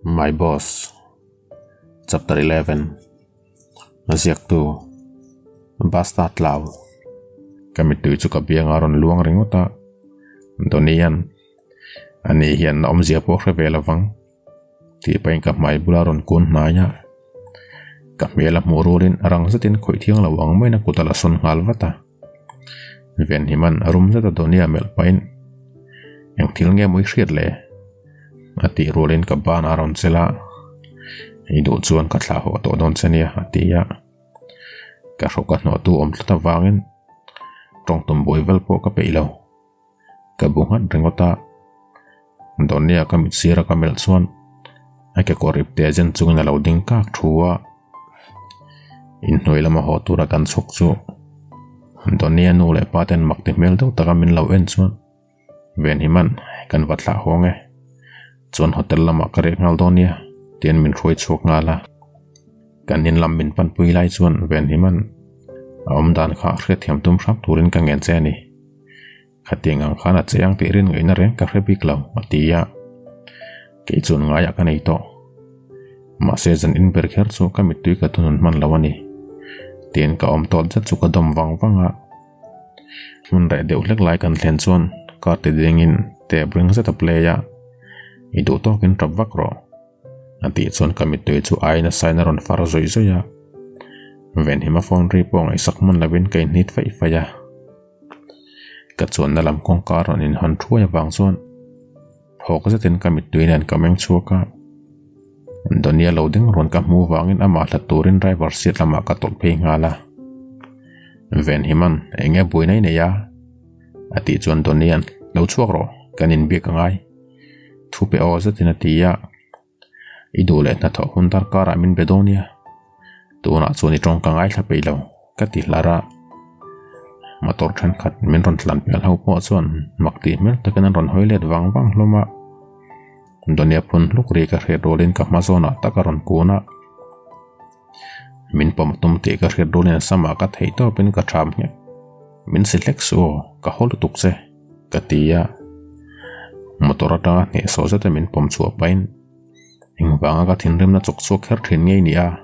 My Boss, Chapter 11, Ziak tu, Basta Tlau. Kami tuju ka biang aron luang ringota. Donian, ani hian om zia po revela vang. Ti pain ka mai bularon kun naya. Kamela mururin arang zatin koi tiang lawang mai na kutala son ngalvata. Ven himan arum zata donia mel pain. Yang tilnge mui shir le. Ati rolin ka ban aron sila. Idu chuan ka tlaho to don senia atia. Ka rokat no tu om tlata vangin. Trong tumboi vel po ka peilaw. Ka bungat ringota. Donia ka mitsira ka mel chuan. Ay ka korip tejen chungin alaw ding kak truwa. Innoy lama hotura kan suksu. Donia nule paten makti mel daw taka min law en chuan. Ven himan kan vatla honge. Chuan hotel lama karek ngal donia. Tien min ruay chuk ngala. Kanin lam min pan puilay chuan ven himan. Om dan ka akret hiam tum rap turin ka ngen cheni. Khatiang ang khanat seyang tirin ngay na rin ka rebik law atiya. Kay chuan ngaya ka na ito. Masezan in berker chu ka mituy ka tunun man lawani. Tien ka om tol jat chu ka dom vang vanga. Mun rai deulek lai kan len chuan. Ka te dingin te bring zata playa. Idu to kin trap vakro. Ati chuan ka mituy chu ay na sign aron faro zoy zoya. Ven hima phone ripong ay sakman labin kay nit fa ifaya. Katsuan nalam kong karon in han truya bang chuan. Hok zatin ka mituy nan kameng chuka. Donia loading ron ka muvangin ama laturin driver seat lama ka tolpey ngala. Ven himan ay nga buinay na ya. Ati chuan donian law chuak ro kanin bik ngay. Tupe oza tinatiya. Idulet na to huntar kara min bedonia. Tuna chuan itong ka ngaithla peilaw. Kati lara. Motor chan kat min ron tlan pial hau po chuan. Makti mel takinan ron hoilet vang vang luma. Donia pun lukri ka redolin ka mazona takaron kuna. Min pamatum ti ka redolin sama kat heito pin ka tramnya. Min silek suo ka holu tukse. Katiya. Motorata ni sozata min pom chua pain. Ing banga ka tinrim na chuksuk her thin ngay niya.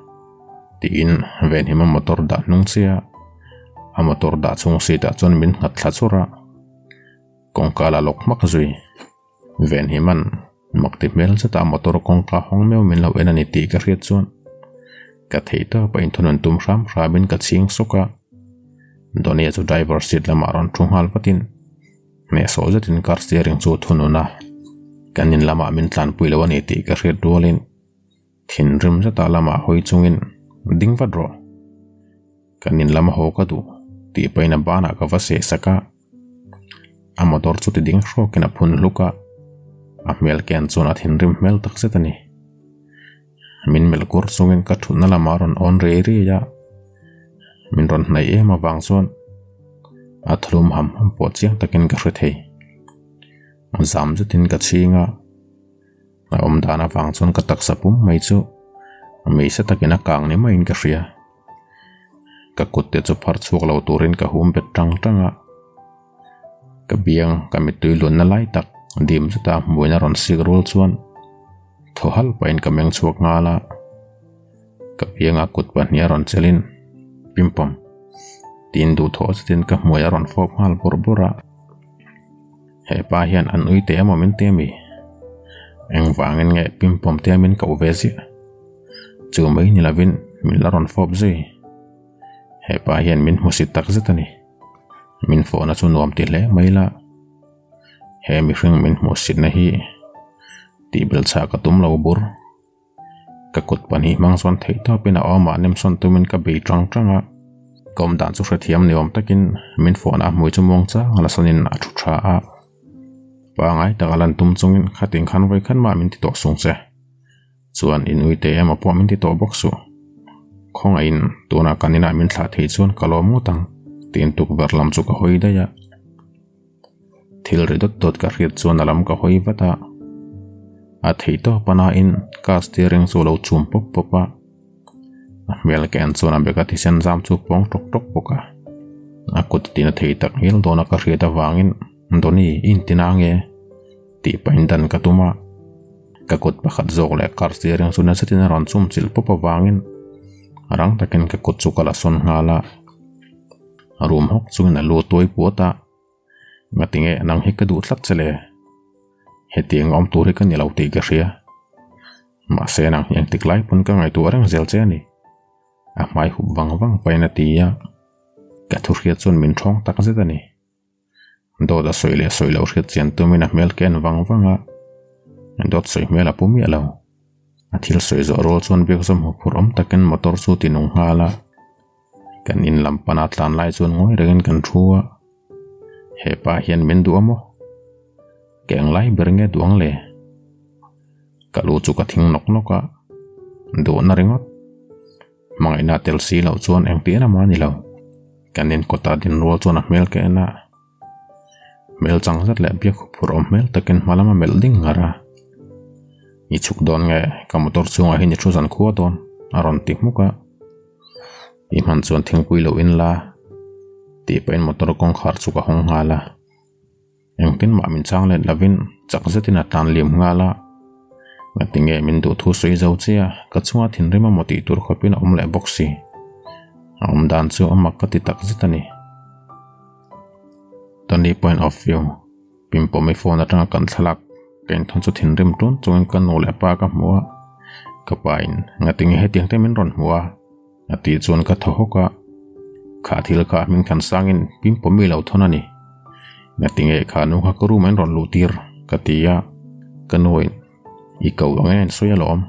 Tiin ven hima motor da nung siya. A motor da chung sita chun min ngatla chura. Kong kala lok makzui. Ven himan maktipmel sata motor kong ka hong mew min law ena ni ti ka riet chun. Katheita pa intunan tumram rabin ka ching soka. Donia chu driver seat lama ron chung halpatin. Ne sozatin car steering chu thununa. Kanin lama min tlan puilawan iti ka riet duolin. Thinrim sata lama hoi chungin. Ding vadro. Kanin lama hokadu. Ti pa ina bana ka vase saka. A motor chu ti ding ro kina pun luka. A mel ken chun at hinrim mel tak setani. Min mel kur chungin ka thuna lama ron on re ya. Min ron nai ema wang chuan. Athlum ham po chiang takin ka hrethei. Zam zutin ka chinga. Om dana wang chuan ka taksapum mai chu. May sa takina kang ni main ka siya. Kakutte chu par chuk law turin ka humbet tang-tanga. Kabiyang kamituy lun na lai tak. Dim sa ta muay na ron sigrul chuan. Thohal pain kameng chuk ngala. Kabiyang akut pa niya ron selin. Pimpam. Tindu tho sa tin ka muay aron fok mahal burbura. He pahian an uy teya mo min temi. Eng vangin nga pimpam teya min ka uvesi. Chumay nilavin min laron fok zui. He pahian min musitak zitani. Min fo na sunuam tile mayla. He mishing min musit na hi. Tibil sa katum laubur. Kakut pani mang son theito pinaoma nim son tumin ka bay trang-tranga. Kom dan chu hrethiam niom takin min phone a mui chu mong cha ngalasonin a thu tha a pangai takalan tum chungin khating khan vai khan ma min ti to sung che chuan in uite ema po min ti to boxu khonga in tuna kanina min thla thei chuan kalomu tang tin tuk verlam chu ka hoida ya thil ridot dot ka riat chuan alam ka hoi vata a theito pana in ka steering chu lo chum pop popa mel ken chuna beka thisen jam chu pong tok tok poka akut tina thei tak hil dona ka rieta wangin doni in tinange ti paindan katuma kakut pakhat zawk le kar steering chu na setin ron chum chil popa wangin rang takin kakut chu kala son ngala room hok chu na lu toy puata ngatinge nang hi ka du tlat chele hetiang om tur hi ka nilau ti ka ria ma se nang yang tiklai pun ka ngai tu rang zel che ni a mai hu wang paina tia ka thur hiat chun min thong tak zetani do da soile lo hiat chen tu min a mel ken wanga dot soi mela pumi alo athil soi zo rol chun bek som hu phurom taken motor chu tinung hala kan in lampana tlan lai chun ngoi regen kan thua he pa hian min du amo keng lai bernge duang le kalu chu ka thing nok noka do na ringot mangai na tel si lo chuan eng ti na mani lo kanin kota din rol chuan a mel ke na mel chang zat le bia khu phurom mel taken malama mel ding ngara i chuk don nge ka motor chunga hi ni thu zan khuwa don aron ti muka i man chuan thingpui lo in la ti pain motor kong khar chu ka hong hala engtin ma min chang le lavin chak zetina tan lim ngala ngatinge min du thu soi zo chia ka chunga thin rima moti tur khopin om le boxi om dan chu amak ka ti tak zetani tani point of view pimpo me phone atanga kan thalak ken thon chu thin rim tun chungin kan no le pa ka muwa ka pain ngatinge hetiang te min ron muwa ati chun ka thohoka kha thil ka min kan sangin pimpo mi lo thonani ngatinge kha nu ha kru men ron lutir katia kanoi i kau ngen soyalom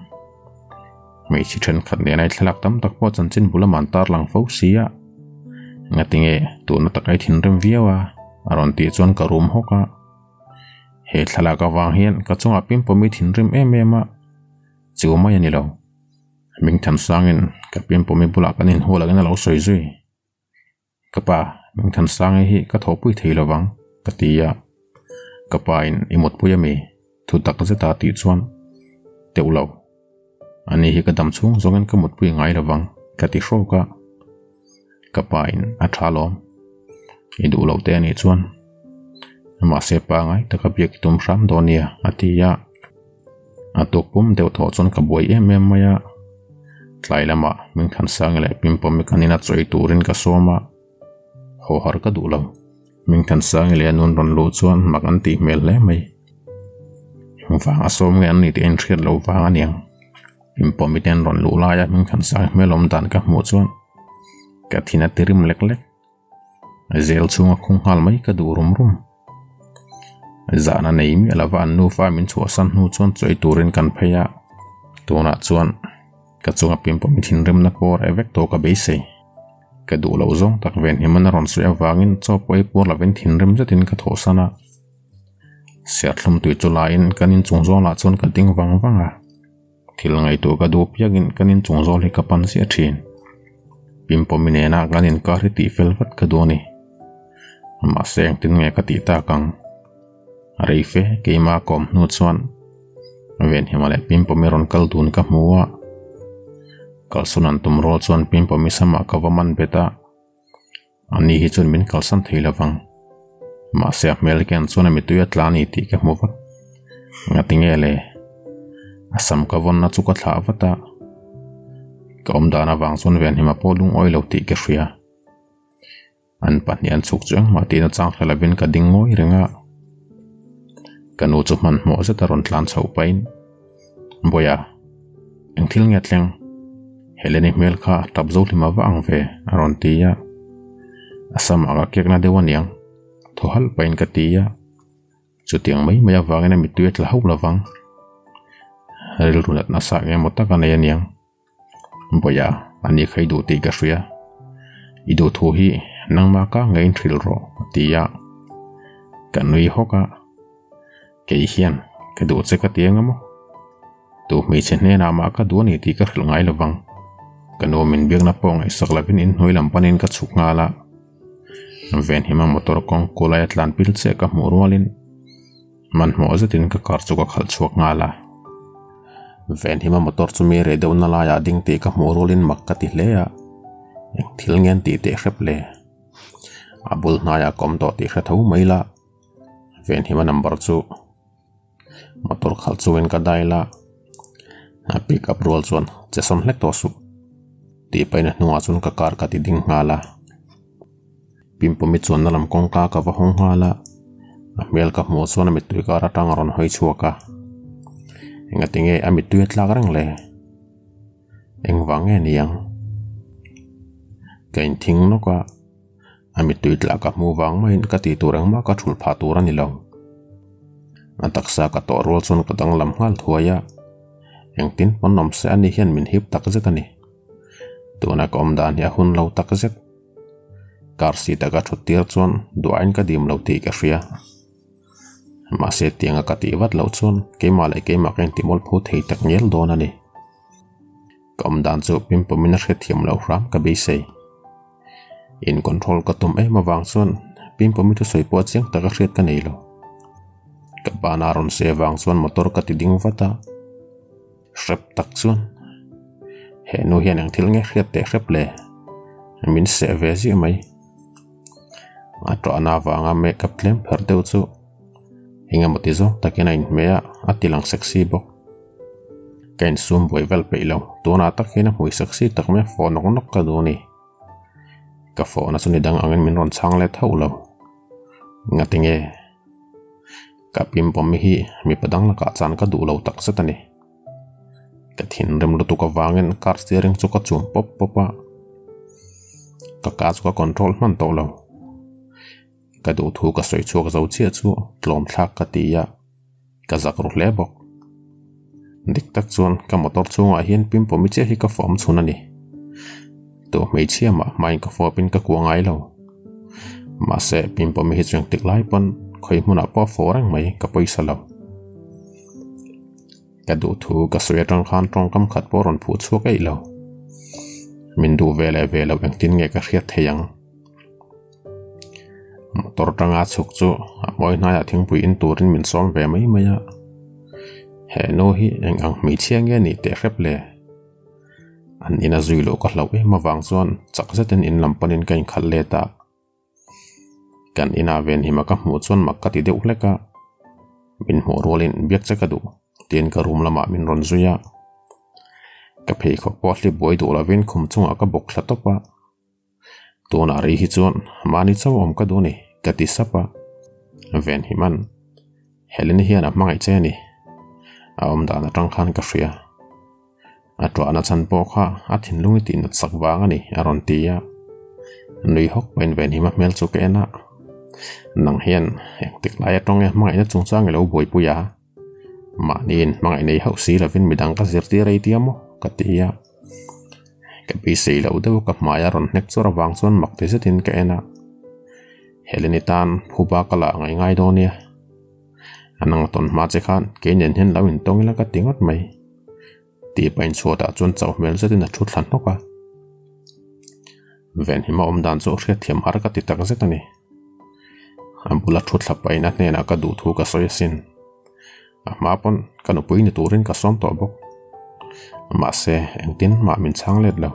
mei chi then khat ne nai thlak tam tak po chanchin bulaman tar lang fo sia ngatinge tu na takai thin rim viawa aron ti chon ka room hoka he thalaka wang hian ka chunga pimpo mi thin rim ema chuma yani lo ming than sangin ka pimpo mi bula kanin hola gana lo soi zui kapa ming than sangi hi ka thopui theilo wang katia kapa in imot puyami thu tak zeta ti chuan teulo ani hi ka dam chung zongen ka mut pui ngai lawang kati hroka kapa in athalom idu lo te ani chuan ma se pa ngai taka biak tum ram donia atia atok pum deu tho chon ka boi em maya tlailama ming than sang le pimpom mi kanina choi turin ka soma ho har ka dulo ming than sang le nun ron lo chuan makan ti mel le mai wang asom nge an ni te entry lo wang aniang pimpom mi ten ron lo la ya ming than sang melom dan ka mu chuan ka thina tirim lek zel chunga khung hal mai ka durum rum zana nei mi alawa an nu fa min chu san hu chon choi turin kan pheya tuna chuan ka chunga pimpo mi thin rem na por evek to ka be se ka du lo zong tak ven himan ron su awangin cho poi por la ven thin rem zatin ka tho sana siatlum tu chulain kanin chungzo la chon ka ding wanga thil ngai to ka du piagin kanin chungzo le ka pan sia thin pimpo mi ne na kanin ka ri ti felvat ka do ni ma seng tin nge ka ti ta kang reife keima kom nu chuan ven himale pimpo mi ron kal dun ka muwa kalsunan tum rol chuan pimpo mi sama ka waman beta ani hi chun min kalsan theilawang ma se mel ken chuna mi tuya tlani ti ka muwa ngatingele asam ka won na chu ka thla wata kom dana wang chun ven hima polung oilo ti ka hria an panian chuk chung ma ti na chang khala bin ka ding ngoi renga kanu chu man mo za taron tlan chho pain boya engthil nge tleng heleni mel kha tabzo lima wa angve aron tia asam aga kekna dewaniang thohal pain ka tia chutiang mai maya wangena mituet la hau lawang ril rulat na sa nge mota ka nayaniang boya ani khaidu ti ka hria idu thu hi nangma ka ngain thil ro tia kanui hoka kei hian ka du che ka tiang amo tu mi chen ne na ma ka du ni ti ka khil ngai lawang kanu min biak na pong ai saklapin in hoilam panin ka chuk ngala ven hima motor kong kolai atlan pil che ka murwalin man mo zatin ka kar chu ka khal chuak ngala ven hima motor chu mi re deu na la ya ding te ka murwalin makkati leya ek thil ngen ti te hrep le abul na ya kom to ti hra tho maila ven hima number chu motor khal chuin ka daila pick up roll chuan chesom hlek to su ti paina hnunga chun ka kar ka ti ding ngala pimpomi chuan nalam kongka ka va hong ngala mel ka mo chuan mi tui ka ra tang ron hoi chuaka enga tinge ami tui tlak rang le eng wange niang kain thing no ka ami tui tlak ka mu wang main ka ti turang ma ka thul pha tur ani lo ataksa ka to rol chun ka dang lam hal thuaya eng tin panom se ani hian min hip tak zetani tuna kom dan ya hun lo tak zet kar si ta ka thutir chuan duain ka dim lo ti ka ria ma se tianga ka ti wat lo chuan ke ma le ke ma ken timol phu thei tak ngel don ani kom dan chu pimpomin a thiam lo ram ka be sei in control ka tum ma wang chuan pimpomi thu soi po chiang ta ka hriat ka nei lo ka bana ron se wang chuan motor ka ti ding wata shrep tak chuan he no hian ang thil nge hriat te hrep le min se ve zi mai atro ana wanga makeup tlem phar deu chu hinga motizo takena in mea atilang sexy bok kain sum boi vel peilo tuna takhina hui sexy takme phone nok ka duni ka phone asuni dang angin min ron chang le thaulo ngatinge ka pimpom hi mi padang la ka chan ka du lo tak satani ka thin rem lu tu ka wangin car steering chu ka chum pop popa ka chu ka control man to lo ka du thu ka soi chu ka zo che chu tlom thak ka ti ya ka zak ru le bok dik tak chuan ka motor chunga hian pimpomi che hi ka form chunani to mei chiama mai ka fopin ka kuangai lo ma se pimpomi hi chung tik lai pon khoi muna pa forang mai ka paisa lo ka du thu ka soi tang khan tong kam khat poron phu chu kai lo min du vele vele bang tin nge ka hriat theyang motor tanga chuk chu moi na ya thingpui in turin min som ve mai maya he no hi eng ang mi chiang nge ni te hrep le an ina zui lo ka hlau ma wang chuan chak zetin in lampanin kain khal le ta kan ina ven hi ma ka mu chuan mak ka ti deuh hleka min mo rolin biak cha ka du tin ka room lama min ron zuya ka phei kho potli boi du la vin khum chunga ka bok thla topa tuna ri hi chuan mani chaw om ka du ni ka ti sapa ven hi man helen hian a mangai che ni a om da na tang khan ka ria atwa na chan po kha a thin lungi tin sak wang ani aron tia nui hok ven ven hi ma mel chu ke na nang hian tik lai atong e mangai na chung chang lo boi puya ma nin mangai nei hau si la vin midang ka zir ti rei tiamo ka tia ka bi sei lo de ka maya ron nek chora wang chon mak te setin ka ena helenitan phuba kala ngai ngai donia anang ton ma che khan ke nen hen lawin tong la ka tingot mai ti pain chota chon chaw mel zetin a thu thlan noka ven hima om dan cho hriat thiam har ka ti tak zetani ambula thu thla pain a hne na ka du thu ka soi sin a ma pon kanu puini turin ka som to bok ma se engtin ma min chang let lo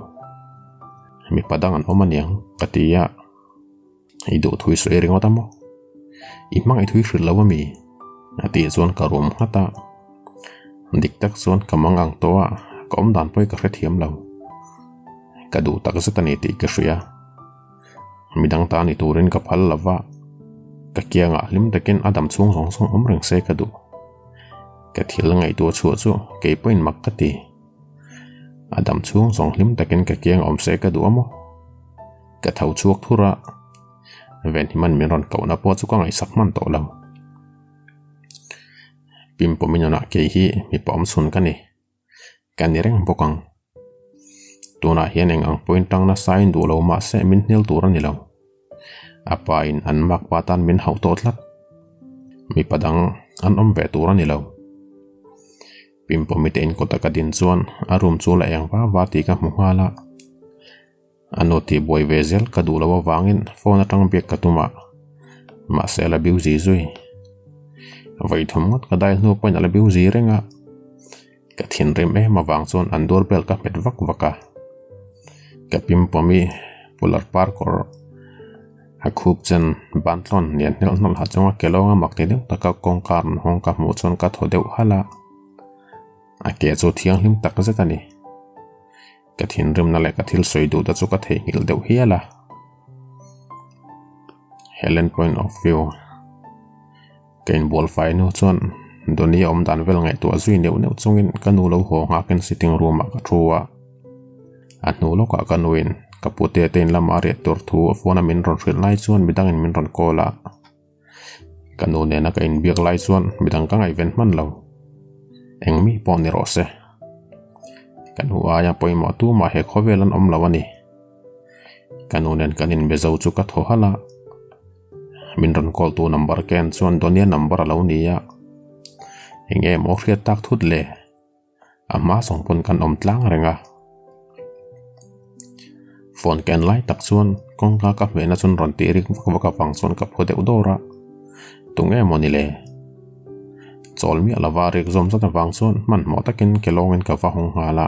mi padang an omaniang katia i do thui soi ringo tamo i mang i thui hril lo mi ati zon ka rom hata dik tak zon ka mangang towa kom dan poi ka hrethiam lo ka du tak zatani ti ka hria midang ta ni turin ka phal lawa ka kianga lim takin adam chung rong song om reng se ka du ka thil ngai to chu chu ke point mak ka ti adam chung rong lim takin ka kiang om se ka du amo ka thau chuak thura ven himan min ron kauna po chu ka ngai sak man to lo pimpo minona ke hi mi pom sun ka ni kan reng bokang tuna hian eng ang point tang na sign du lo ma se min hnil tur ani lo apa in an mak patan min hau to tlat mi padang an om ve tur ani lo pimpo mi ten ko taka din chuan a room chu la eng wa ti ka muhala anoti boy vezel ka du lo wangin phone atang bek ka tuma ma se la biu zi zui vai thum ngot ka dai no point ala biu zi renga ka thin rem e ma wang chuan an doorbell ka met vak vaka ka pimpo mi pular parkor a khup chen bantlon nian nel nol ha chonga kelonga makte deuh taka kongkar hong ka mu chon ka tho deuh hala a ke chu thiang hlim tak zetani ka thin rim na le ka thil soi du da chu ka thei ngil deuh hiala Helen point of view kein bol fai nu chon doni om dan vel ngai to zui neu neu chungin kanu lo ho nga ken sitting room ka thuwa a nu lo ka kanuin kapute ten lama re tor thu phone min ron hril lai chuan midang in min ron kola kanu ne na ka in biak lai chuan midang ka ngai ven man lo engmi pon ni rose kanu aya poimo tu ma he khovelan om lawani kanu nen kanin bezau chu ka tho hala min ron call tu number ken chuan donia number alo nia emaw riat tak thut le ama song pon kan om tlang renga phone ken lai tak chuan kong ka me na chun ron ti rik ka pang chuan ka phode udora tunge moni le chol mi alawa rik zom sa wang chuan man mo takin kelongin ka wa hong hala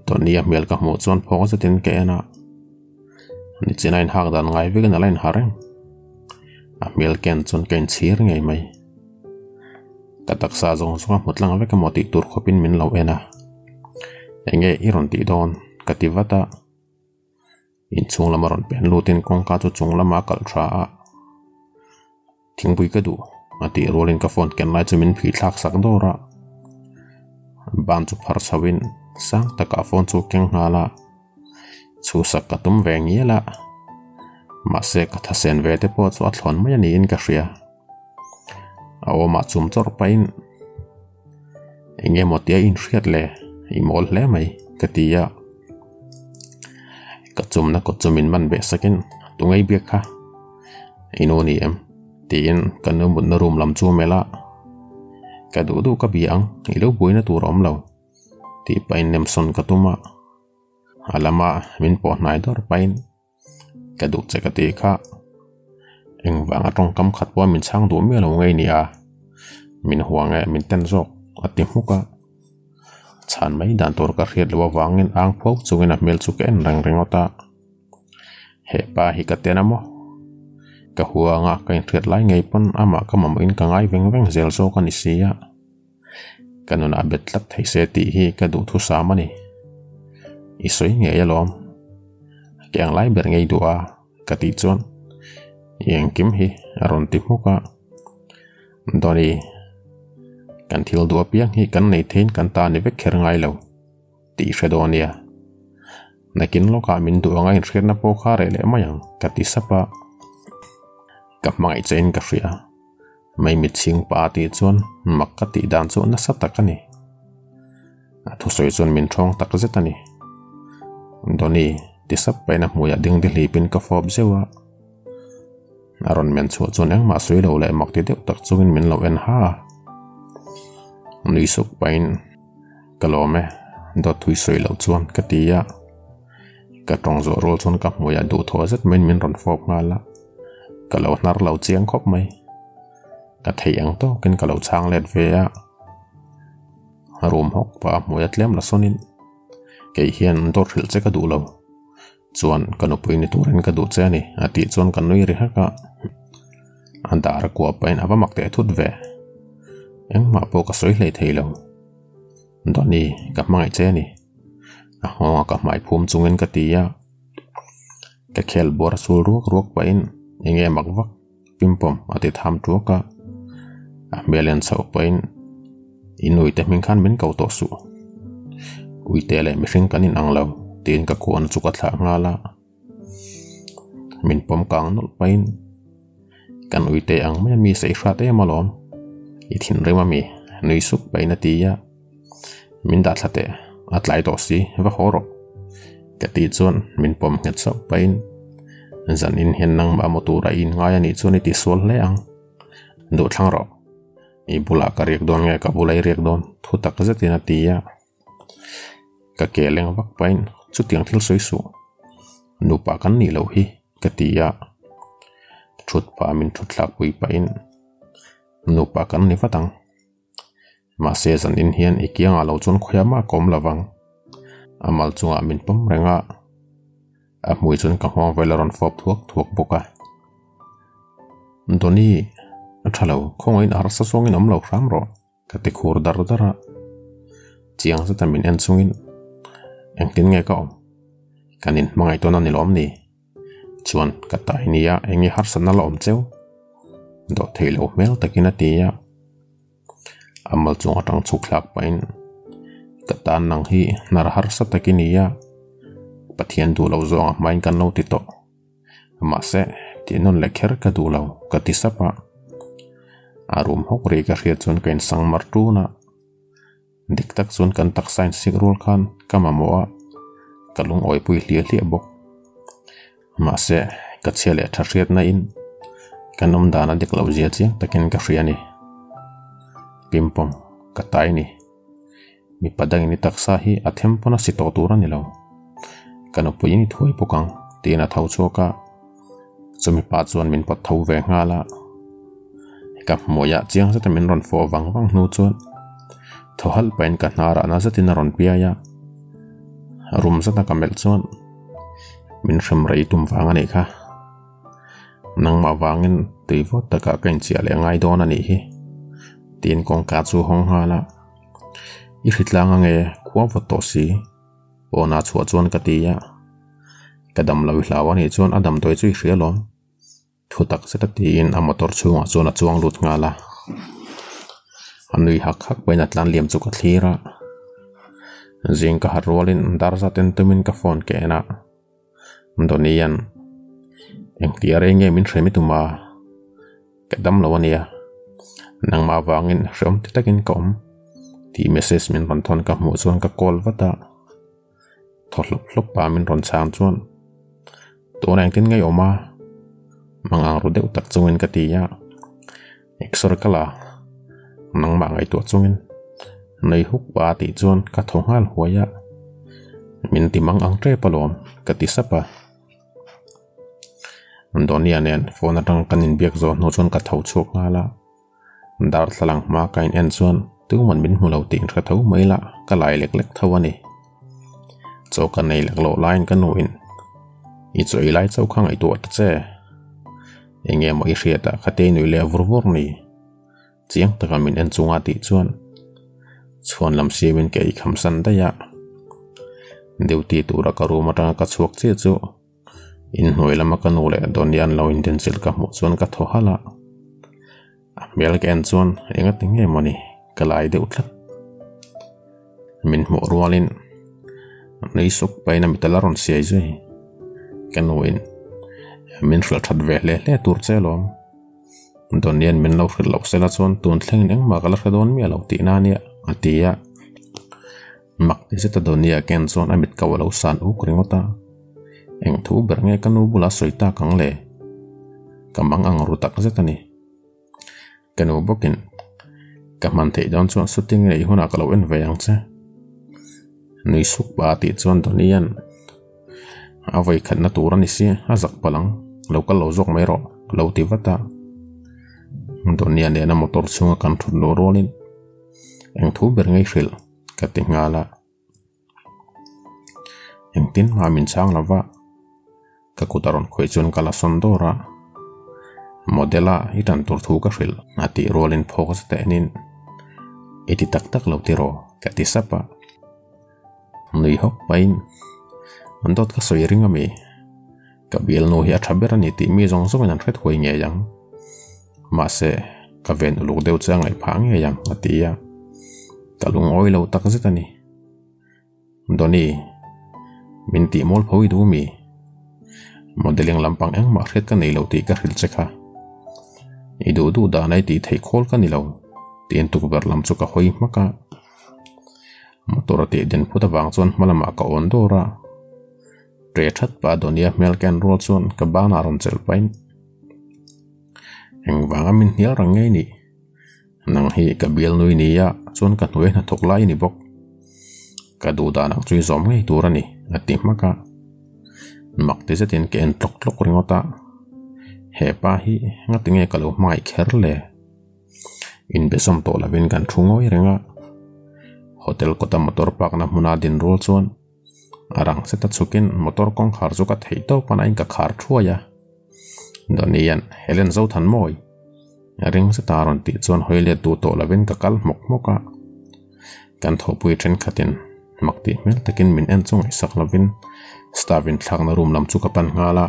donia mel ka mo chuan phok sa tin ke na ni chinain hak dan ngai ve na lain hareng a mel ken chun ken chhir ngai mai katak sa zong sunga mutlang ve ka moti tur khopin min lo ena enge iron ti don kativata in chung lamaron pen lutin kong ka chu chung lama kal tha a thingbui ka du ati rolin ka phone ken lai chu min phi thlak sak dora ban chu phar sawin sang taka phone chu keng hala chu sak ka tum ve ngiela ma se ka thasen ve te po chu a thlon mai ani in ka hria aw ma chum chor pain enge motia in hriat le imol hle mai katia ka chumna ko chumin man be sakin tungai bia kha inoni em tin kanu mun na room lam chu mela ka du ka biang ilo buina tu rom lo ti pain nem son ka tuma alama min po nai dor pain ka du che ka ti kha eng wanga tong kam khat wa min chang du mi lo ngai ni a min huange min ten zok ati muka chan mai dan tor ka hriat lo wangin ang phok chungin a mel chu ken rang rengota he pa hi ka tenamo ka huanga ka in hriat lai ngei pon ama ka mam in ka ngai veng veng zel so kan isia kanuna betlak thei se ti hi ka du thu sa mani isoi nge yalom kyang lai ber ngei duwa ka ti chon yang kim hi aron ti muka doni kan thil du piang hi kan nei thein kan ta ni vek kher ngai lo ti hredonia nakin lo ka min du ngai hret na po kha re le mayang ka ti sapa ka mai chen ka hria mai mit sing pa ti chon mak ka ti dan chu na satakani a thu soi chon min thong tak zetani doni ti sap pa na muya ding di lipin ka fob zewa aron men chu chon ang ma soi lo le mak ti deuh tak chungin min lo en ha nisuk pain kalome do thui soi lo chuan katia ka tong zo rol chon ka moya du tho zet min ron fop ngala kalo nar lo chiang khop mai ka theiang to ken kalo chang let ve a rum hok pa moya tlem la sonin ke hian dor thil che ka du lo chuan kanu puini turin ka du che ni ati chuan kan noi ri ha ka andar ko pain aba mak te thut ve eng ma po ka soi hlei theilo doni ka mai che ni a ho ka mai phum chungin ka tia ka khel bor sul ruak pain enge mak vak pimpom ati tham tu ka a melen chau pain inui te min khan min kau to su uite le mi hring kanin anglo tin ka kon chu ka thla ngala min pom kang nol pain kan uite ang mai mi sei hra te malom i thin rema mi nui suk paina tia min da thlate atlai to si va horo ka ti chon min pom nget so pain zan in hen nang ma motura in ngai ani choni ti sol le ang do thlang ro i bula ka riek don nge ka bulai riek don thu tak zatina tia ka keleng vak pain chu tiang thil soi su nu pa kan ni lo hi ka tia thut pa min thut lak pui pain nu pa kan ni fatang ma se zan in hian ikiang alo chon khoyama kom lawang amal chunga min pom renga mui chun ka hmang veleron fop thuak boka doni thalo khongoin arsa songin amlo ramro ka te khur dara chiang sa tamin en sungin engtin nge ka kanin mangai tona nilom ni chuan ka tai nia engi harsan la om cheu do thelo mel takina tia amal chung atang chuklak pain ka tan nang hi nar harsa takinia pathian du lo zonga main kan no ti to ma se ti non le kher ka du lo ka ti sapa arum hok re ka hriat chun kain sang mar tu na dik tak chun kan tak sign sigrul khan kamamoa kalung oi pui hlia bok ma se ka chele thariat na in kanom dana dik lo zia chi takin ka hriani pimpom ka tai ni mi padang ni taksa hi athem pona sito tura ni lo kanu puini thui pokang tina thau choka chumi pa chuan min pat thau ve ngala ka moya chiang sa tamin ron fo wang nu chuan thohal pain ka nara na sa tin ron pia ya rum sa ta kamel chuan min sham rei tum wang ani kha nang ma wangin tuivo taka kain chia le ngai don ani hi tin kong ka chu hong hala i hitlang nge khwa voto si ona chua chuan ka tia kadam lo hlawani chuan adam toi chui hrialom thutak seta tin a motor chunga chuan a chuang lut ngala anui hak bain atlan liam chu ka thlira jing ka harwalin dar za ten tumin ka phone ke na donian engtiare nge min hremi tuma kadam lawania nang ma wangin hrom ti takin kom ti message min ron thon ka mu chuan ka call wata tholop pa min ron chang chuan to nang tin ngai oma mangang ru deuh tak chungin ka tia exor kala nang ma ngai to chungin nei huk pa ti chuan ka thongal huaya min timang ang tre palom ka ti sapa donia nen phone atang kanin biak zo no chuan ka thau chuk ngala dar thalang ma kain en chuan tu man min mulo ting tha thau maila ka lai lek thawani choka nei lek lo line ka nu in i choi lai chau khang ai to ta che enge mo i hriata khate nui le vur ni chiang taka min en chunga ti chuan lam simin ke i khamsan da ya duhte tura ka ru mata ka chuak che chu in noi lama ka nu le donian lo in den sil ka mu chuan ka tho hala mel ken chuan enga tinge moni kalai de utla min mo rualin nei sok paina mitalaron siai zui kanuin min hral that ve le tur chelom donian min lo hral lo sela chon tun thleng eng ma kala khadon mi lo ti na ni atia mak ti se ta donia ken chon amit ka lo san u kringota eng thu ber nge kanu bula soita kang le kamang ang ru tak zetani kanu bokin kaman thei don chuan shooting rei huna ka lo en ve yang che nui suk ba ti chuan donian avai khatna tur ani si azak palang local lo zok mai ro lo ti wata donian ne na motor chunga kan thun lo rolin eng thu ber ngai hril ka ti ngala eng tin ma min chang lawa ka kutaron khoi chun kala sondora modela itan tur thu ka hril ati rolin focus te nin iti tak lo tiro ka ti sapa nui hok pain andot ka soi ringa mi ka biel no hi a thabera ni ti mi zong zong an hret hoi nge yang ma se ka ven lu deu chang ai phang nge yang atia kalung oi lo tak zetani doni min ti mol phoi du mi modeling lampang eng ma hret ka nei lo ti ka hril chekha i du da nai ti thei khol ka ni lo tin tuk ber lam chu ka hoi maka motor te den phuta wang chon malama ka on dora tre that pa donia mel kan rol chon ka bana ron chel pain eng wanga min hial rang nge ni nang hi ka bial nui ni ya chon ka hnuai na thok lai ni bok ka du da nang chui zom ngei tur ani ati maka mak te zatin ke en tlok ringota he pa hi ngatinge kalo mai kher le in besom to lavin kan thungoi renga hotel kota motor park na hmuna din rol chuan arang se ta chukin motor kong khar chu ka thei to pana in ka khar thuaya donian helen zo than moi ring se taron ti chon hoile tu to lavin ka kal mok moka kan thopui thren khatin makti mel takin min en chung isak lavin stavin thakna room lam chu ka pan ngala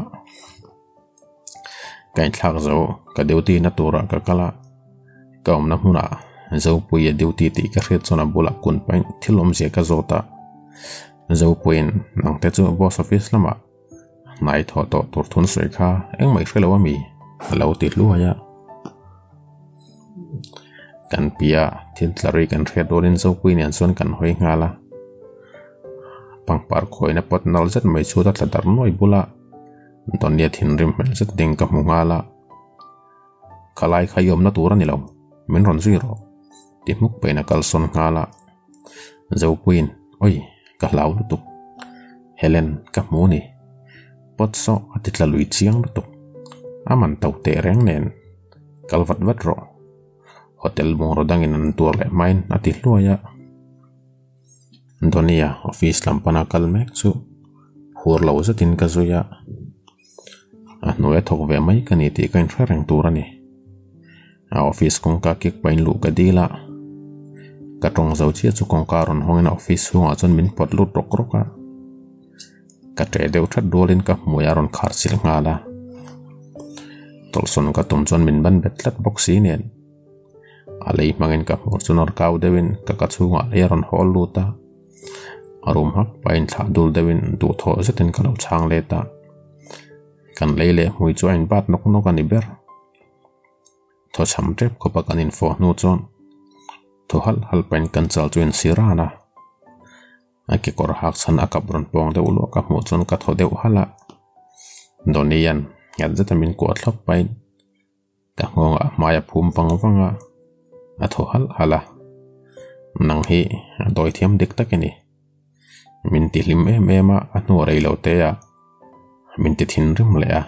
kain thak zo ka duhte na tura ka kala Khawmna hmuna zo pui duhte ti ka hret chona bula kun pain thilom je ka zota zo puin nang te chu boss office lama nai tho to tur thun soi kha engmai hrelo mi lo ti hluaya kan pia thin tlari kan hret dorin zo puin an son kan hoi ngala pangpar khoina pot nal zat mai chu ta tladar noi bula donia thin rim mel zat ding ka mungala khalai khayom na tura ni lo min ron zero ti muk pe na kal son ngala zo puin oi ka lau tu Helen ka muni pot so atitla lui chiang tu aman tau te reng nen kalvat vat ro hotel moro dangin an tur le main ati hluaya donia office lampana kalmek chu hur lo zatin ka zuya a noe thok ve mai kani ti kain threng turani a office kong ka kik pain lu ka dila ka tong zo chi chu kong karon hongena office hunga chon min pot lut rok roka ka tre deu that dolin ka muyaron khar sil ngala tolson ka tum chon min ban betlat boxi nen alei mangin ka fortuner kau dewin ka chunga leron hol luta arum hak pain thla dul dewin du tho zetin ka lo chang leta kan leile hui chuain bat nok nok ani ber tho cham trep ko pa kan info nu chon tho hal pain kan chal chuin sirana aki kor hak chan akabron pong de ulo ka mu chon ka tho deu hala donian yat zetamin ko thlap pain ka ngonga maya phum pangwanga a tho hala nang hi doi thiam dik takeni min ti lim ema anu rei lo te ya min ti thin rim le a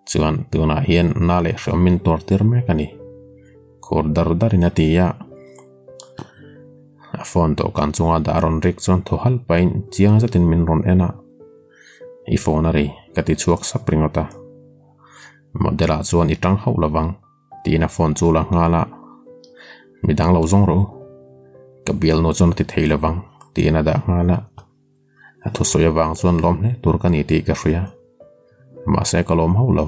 chuan tuna hian na le min tor tir me kani khor dar inati ya a phone to kan chunga daron rik chon tho hal pain chiang zatin min ron ena I phone ari kati chuak sapringota modela chuan itang ho lawang tina phone chula ngala midang lo zong ro ka bial no chon ti thei lawang tina da ngala atho soya wang chuan lom ne tur kani ti ka hria ma se ka lom ho lo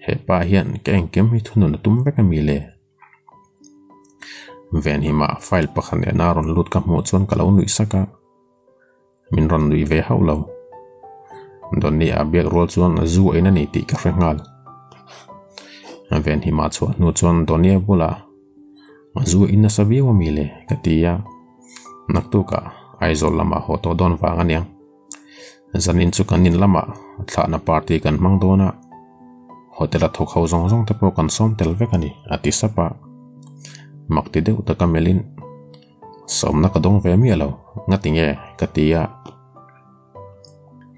he pa hian keng kem hi thunu na tum veka mi le ven hima file pakhan e naron lut ka mu chon ka lo nui saka min ron nui ve ho lo don ni abiak rol chuan zu ena ni ti ka hrengal ven hima chuan nu chuan donia bula zu inna savi wa mi le katia naktuka aizol lama hoto don wang aniang zanin chu kanin lama thana party kan mangdona hotela thok ho zong zong te po kan som tel vekani ati sapa makti deu ta kamelin somna ka dong ve mi alo ngatinge katia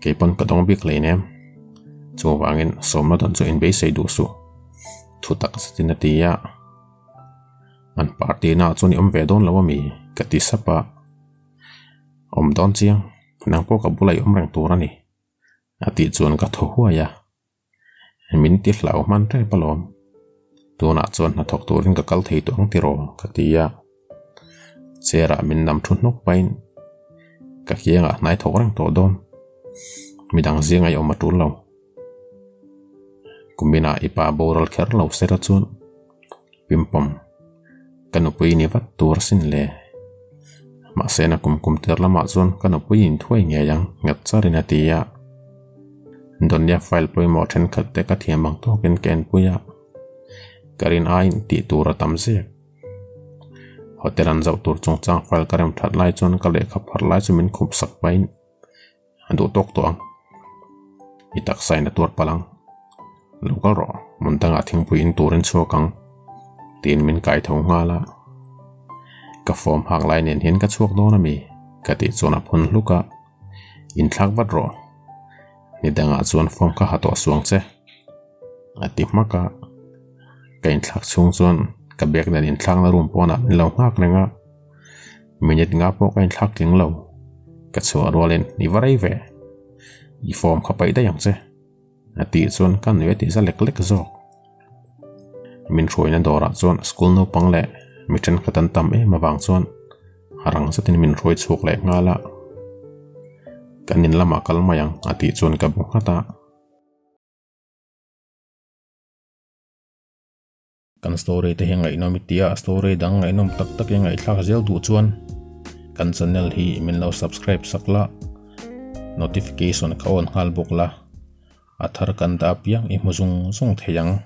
kepon ka dong bik leinem chu wangin somna don chu in be sei du su thutak satinatia an party na chuni om ve don lawami kati sapa om don chiang nang po ka bulai om rang turani ati chuan ka tho huaya min ti hlau man tre palom tuna chuan na thok turin ka kal thei tuang tiro katia chera min nam thun nok pain ka hianga nai thok rang to don midang zingai om atul lo kumina ipa boral kher lo sera chuan pimpom kanupui ni vat tur sin le ma sena kum ter lama chuan kanupui in thuai nge yang ngat charin atia donia file poi mo then khat te ka thiamang to ken puya karin ain ti tura tamse hotelan zau tur chung chang file karem that lai chon ka le kha phar lai chumin khup sak pain andu tok to ang itak sai na tur palang lokal ro muntanga thingpui in turin chokang tin min kai thau ngala ka form hak lai nen hin ka chuak dona mi kati chona phun luka in thak wat ro ni danga chuan form ka hato suang che ati maka kain thak chung chuan ka bek dan in thlang na room pona lo ngak renga minute nga po kain thak ling lo ka chu arwalin ni varai ve I form khapai da yang che ati chon kan we ti za lek lek zo min roina dora chon school no pangle mithen khatan tam e mawang chon harang satin min roi chuk le ngala kanin lama kalmayang ati chon ka bu khata kan story te hengai no mitia story dang ngai nom tak tak ngai thla zel du chuan kan channel hi min lo subscribe sakla notification ka on hal bokla athar kan da piang I muzung sung theyang